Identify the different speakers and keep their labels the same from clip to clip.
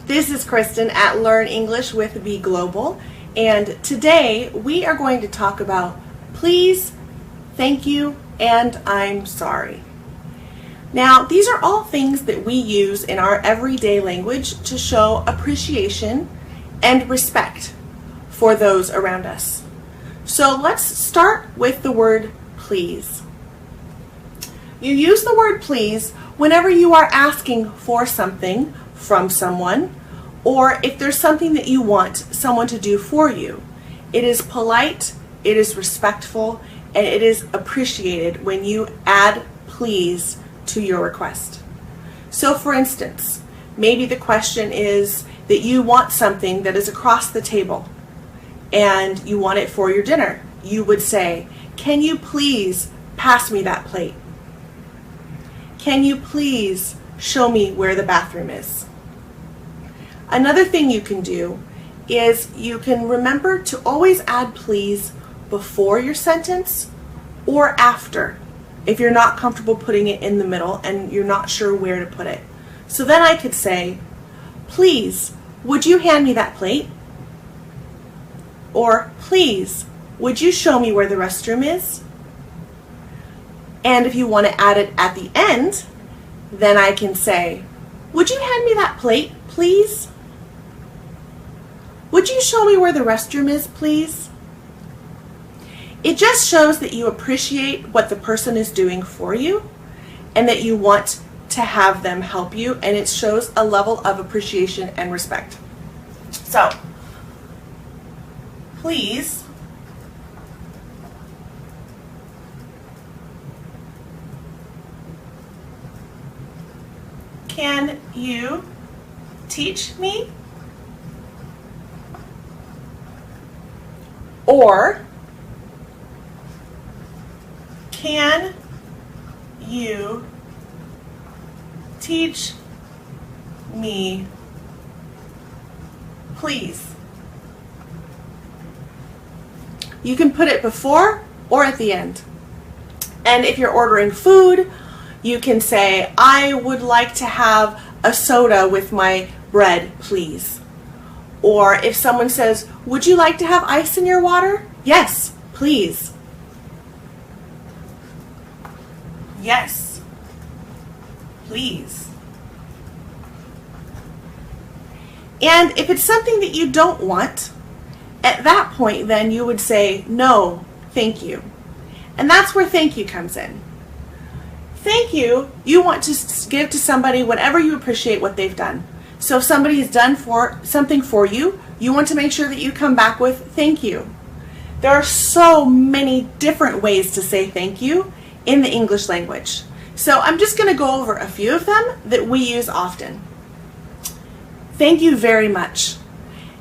Speaker 1: This is Kristen at Learn English with BeGlobal, and today we are going to talk about please, thank you, and I'm sorry. Now, these are all things that we use in our everyday language to show appreciation and respect for those around us. So let's start with the word please. You use the word please whenever you are asking for something from someone, or if there's something that you want someone to do for you. It is polite, it is respectful, and it is appreciated when you add please to your request. So for instance, maybe the question is that you want something that is across the table and you want it for your dinner. You would say, "Can you please pass me that plate? Can you please show me where the bathroom is?" Another thing you can do is you can remember to always add please before your sentence or after if you're not comfortable putting it in the middle and you're not sure where to put it. So then I could say, "Please, would you hand me that plate?" Or, "Please, would you show me where the restroom is?" And if you want to add it at the end, then I can say, "Would you hand me that plate, please? Would you show me where the restroom is, please?" It just shows that you appreciate what the person is doing for you and that you want to have them help you, and it shows a level of appreciation and respect. So, please, can you teach me? Or, can you teach me, please? You can put it before or at the end. And if you're ordering food, you can say, "I would like to have a soda with my bread, please." Or if someone says, "Would you like to have ice in your water?" "Yes, please." "Yes, please." And if it's something that you don't want, at that point then you would say, "No, thank you." And that's where thank you comes in. Thank you, you want to give to somebody whenever you appreciate what they've done. So if somebody has done something for you, you want to make sure that you come back with thank you. There are so many different ways to say thank you in the English language. So I'm just going to go over a few of them that we use often. Thank you very much.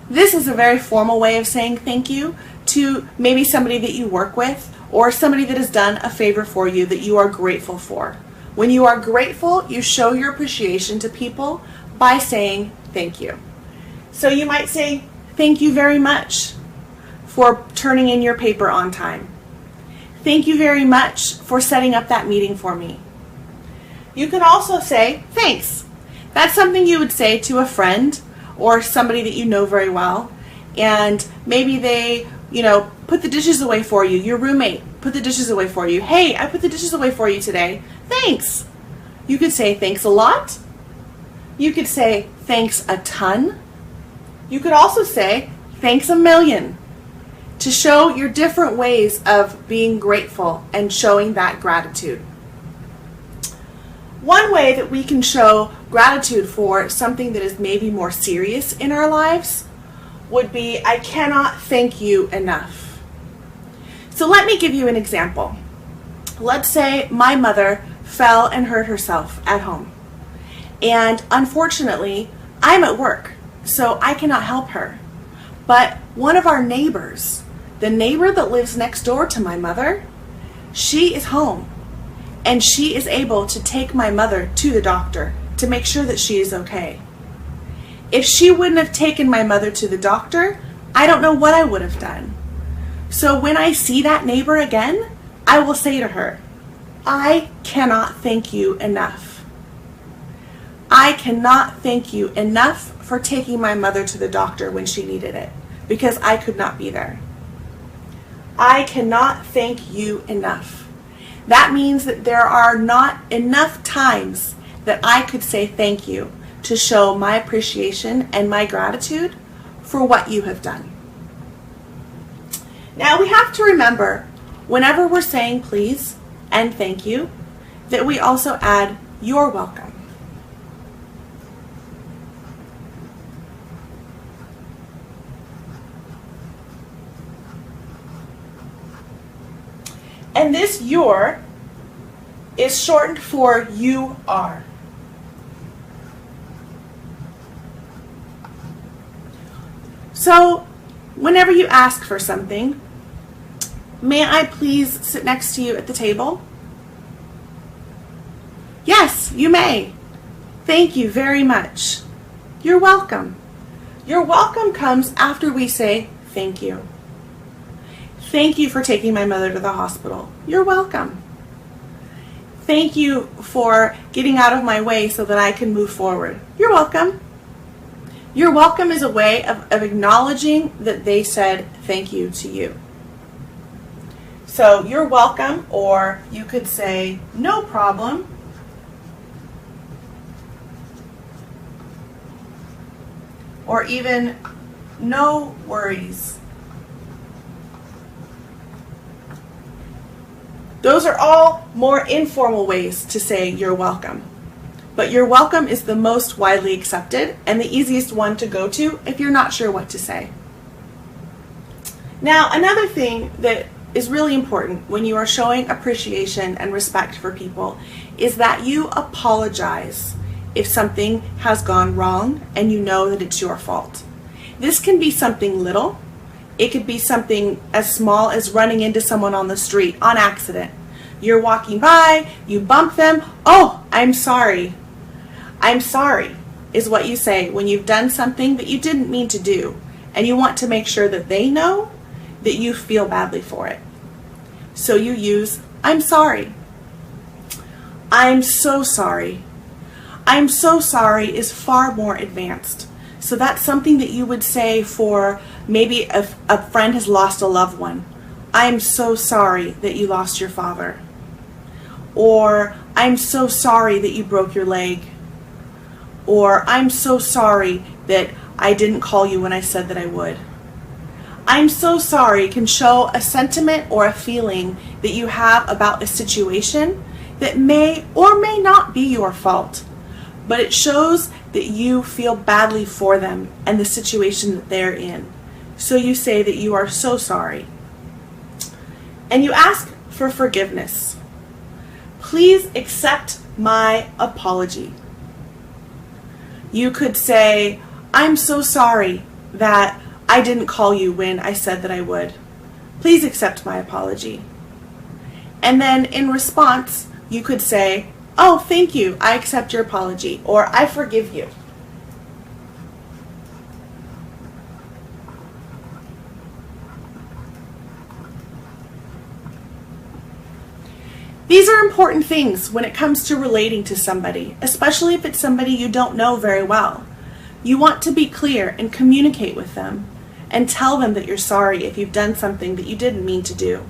Speaker 1: This is a very formal way of saying thank you to maybe somebody that you work with or somebody that has done a favor for you that you are grateful for. When you are grateful, you show your appreciation to people by saying thank you. So you might say, "Thank you very much for turning in your paper on time. Thank you very much for setting up that meeting for me." You can also say thanks. That's something you would say to a friend or somebody that you know very well, and maybe they, put the dishes away for you. Your roommate put the dishes away for you. "Hey, I put the dishes away for you today. Thanks." You could say thanks a lot. You could say thanks a ton. You could also say thanks a million to show your different ways of being grateful and showing that gratitude. One way that we can show gratitude for something that is maybe more serious in our lives would be, "I cannot thank you enough." So let me give you an example. Let's say my mother fell and hurt herself at home. And unfortunately, I'm at work, so I cannot help her. But one of our neighbors, the neighbor that lives next door to my mother, she is home. And she is able to take my mother to the doctor to make sure that she is okay. If she wouldn't have taken my mother to the doctor, I don't know what I would have done. So when I see that neighbor again, I will say to her, "I cannot thank you enough. I cannot thank you enough for taking my mother to the doctor when she needed it, because I could not be there. I cannot thank you enough. That means that there are not enough times that I could say thank you to show my appreciation and my gratitude for what you have done. Now we have to remember, whenever we're saying please and thank you, that we also add you're welcome. And this your is shortened for you are. So, whenever you ask for something, may I please sit next to you at the table? Yes, you may. Thank you very much. You're welcome. Your welcome comes after we say thank you. Thank you for taking my mother to the hospital. You're welcome. Thank you for getting out of my way so that I can move forward. You're welcome. Your welcome is a way of acknowledging that they said thank you to you. So you're welcome, or you could say no problem. Or even no worries. Those are all more informal ways to say you're welcome. But you're welcome is the most widely accepted and the easiest one to go to if you're not sure what to say. Now, another thing that is really important when you are showing appreciation and respect for people is that you apologize if something has gone wrong and you know that it's your fault. This can be something little. It could be something as small as running into someone on the street on accident. You're walking by, you bump them. Oh, I'm sorry. I'm sorry is what you say when you've done something that you didn't mean to do, and you want to make sure that they know that you feel badly for it. So you use I'm sorry. I'm so sorry. I'm so sorry is far more advanced. So that's something that you would say for maybe if a friend has lost a loved one. I'm so sorry that you lost your father. Or I'm so sorry that you broke your leg. Or I'm so sorry that I didn't call you when I said that I would. I'm so sorry can show a sentiment or a feeling that you have about a situation that may or may not be your fault, but it shows that you feel badly for them and the situation that they're in. So you say that you are so sorry. And you ask for forgiveness. Please accept my apology. You could say, I'm so sorry that I didn't call you when I said that I would. Please accept my apology. And then in response, you could say, oh, thank you, I accept your apology, or I forgive you. These are important things when it comes to relating to somebody, especially if it's somebody you don't know very well. You want to be clear and communicate with them and tell them that you're sorry if you've done something that you didn't mean to do.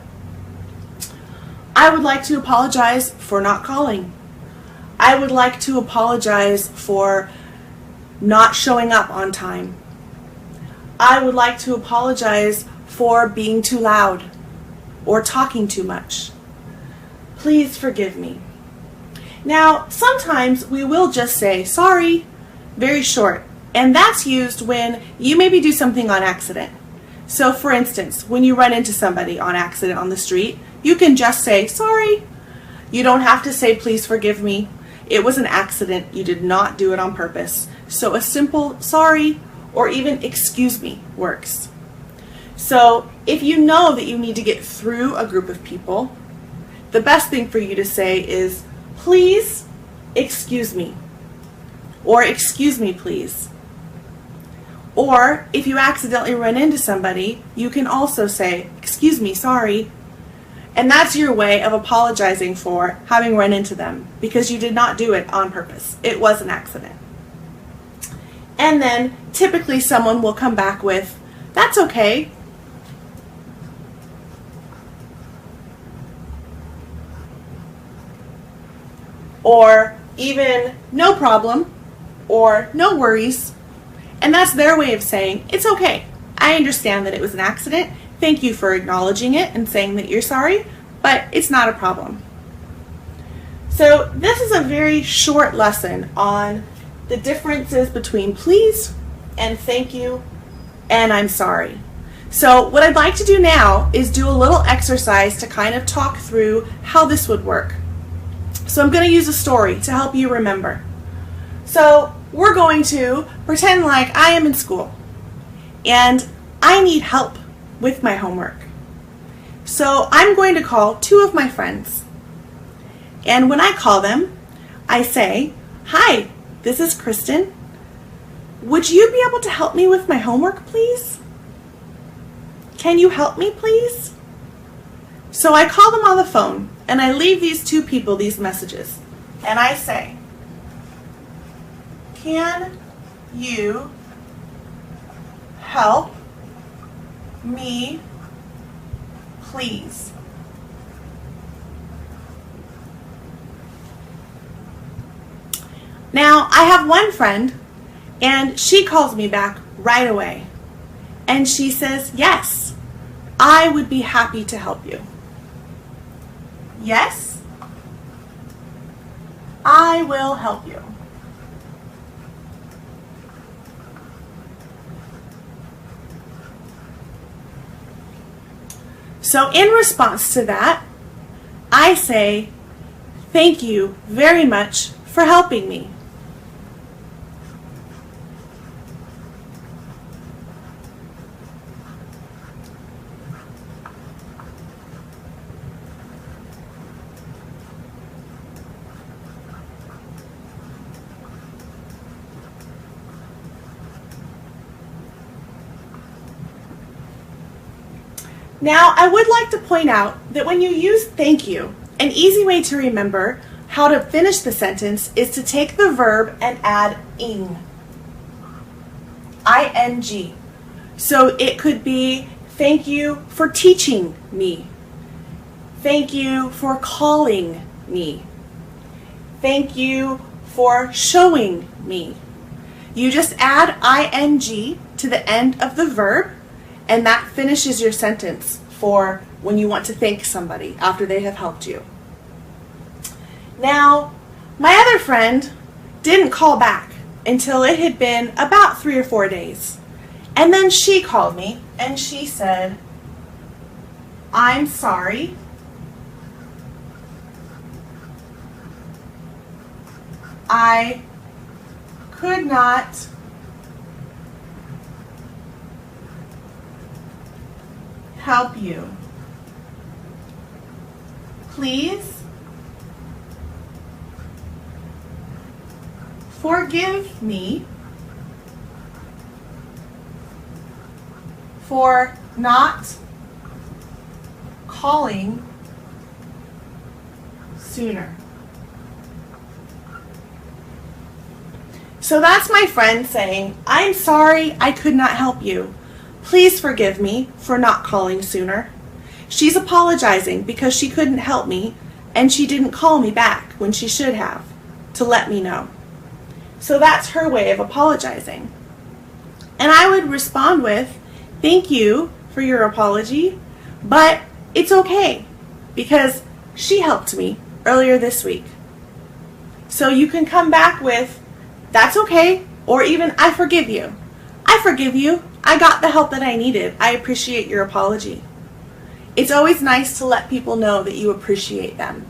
Speaker 1: I would like to apologize for not calling. I would like to apologize for not showing up on time. I would like to apologize for being too loud or talking too much. Please forgive me. Now, sometimes we will just say sorry, very short, and that's used when you maybe do something on accident. So for instance, when you run into somebody on accident on the street, you can just say sorry. You don't have to say please forgive me. It was an accident. You did not do it on purpose. So a simple sorry or even excuse me works. So if you know that you need to get through a group of people, the best thing for you to say is, please excuse me, or excuse me please. Or if you accidentally run into somebody, you can also say, excuse me, sorry. And that's your way of apologizing for having run into them because you did not do it on purpose. It was an accident. And then typically someone will come back with, that's okay. Or even no problem, or no worries. And that's their way of saying, it's okay. I understand that it was an accident. Thank you for acknowledging it and saying that you're sorry, but it's not a problem. So this is a very short lesson on the differences between please and thank you and I'm sorry. So what I'd like to do now is do a little exercise to kind of talk through how this would work. So I'm going to use a story to help you remember. So we're going to pretend like I am in school and I need help with my homework. So I'm going to call two of my friends. And when I call them, I say, hi, this is Kristen. Would you be able to help me with my homework, please? Can you help me, please? So I call them on the phone and I leave these two people these messages. And I say, can you help me, please? Now, I have one friend, and she calls me back right away. And she says, yes, I would be happy to help you. Yes, I will help you. So in response to that, I say, thank you very much for helping me. Now, I would like to point out that when you use thank you, an easy way to remember how to finish the sentence is to take the verb and add ing. I-N-G. So it could be thank you for teaching me. Thank you for calling me. Thank you for showing me. You just add ing to the end of the verb, and that finishes your sentence for when you want to thank somebody after they have helped you. Now, my other friend didn't call back until it had been about 3 or 4 days. And then she called me and she said, I'm sorry. I could not help you. Please forgive me for not calling sooner. So that's my friend saying, I'm sorry I could not help you. Please forgive me for not calling sooner. She's apologizing because she couldn't help me and she didn't call me back when she should have to let me know. So that's her way of apologizing. And I would respond with, thank you for your apology, but it's okay because she helped me earlier this week. So you can come back with, that's okay, or even, I forgive you. I forgive you. I got the help that I needed. I appreciate your apology. It's always nice to let people know that you appreciate them.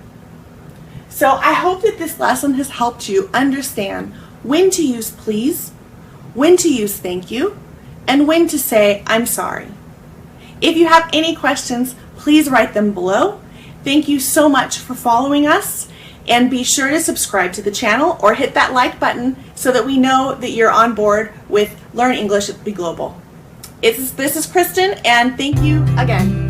Speaker 1: So I hope that this lesson has helped you understand when to use please, when to use thank you, and when to say I'm sorry. If you have any questions, please write them below. Thank you so much for following us, and be sure to subscribe to the channel or hit that like button so that we know that you're on board with Learn English at BeGlobal. This is Kristen, and thank you again.